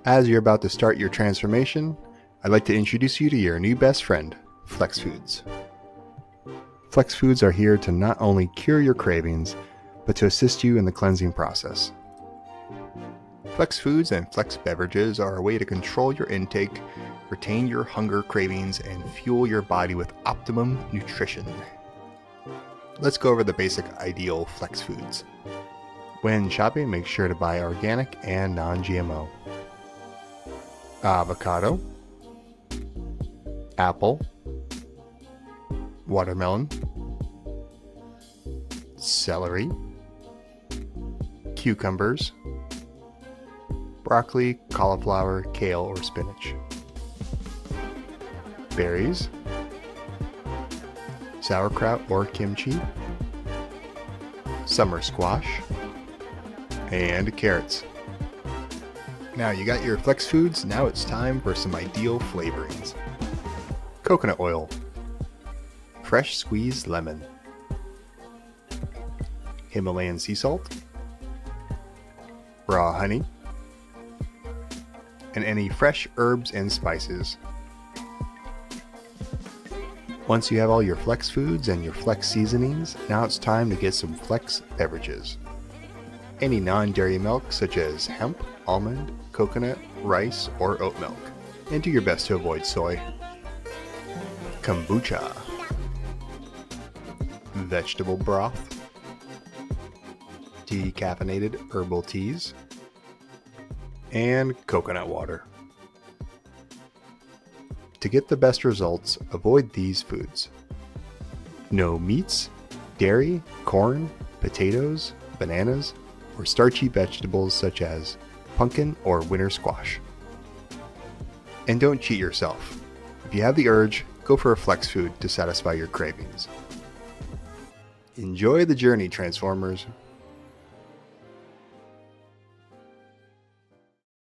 As you're about to start your transformation, I'd like to introduce you to your new best friend, Flex Foods. Flex Foods are here to not only cure your cravings, but to assist you in the cleansing process. Flex Foods and Flex Beverages are a way to control your intake, retain your hunger cravings, and fuel your body with optimum nutrition. Let's go over the basic ideal Flex Foods. When shopping, make sure to buy organic and non-GMO. Avocado, apple, watermelon, celery, cucumbers, broccoli, cauliflower, kale, or spinach, berries, sauerkraut or kimchi, summer squash, and carrots. Now you got your Flex Foods, now it's time for some ideal flavorings. Coconut oil, fresh squeezed lemon, Himalayan sea salt, raw honey, and any fresh herbs and spices. Once you have all your Flex Foods and your Flex seasonings, now it's time to get some Flex Beverages. Any non-dairy milk such as hemp, almond, coconut, rice, or oat milk, and do your best to avoid soy. Kombucha, vegetable broth, decaffeinated herbal teas, and coconut water. To get the best results, avoid these foods. No meats, dairy, corn, potatoes, bananas, or starchy vegetables such as pumpkin or winter squash. And don't cheat yourself. If you have the urge, go for a Flex Food to satisfy your cravings. Enjoy the journey, Transformers.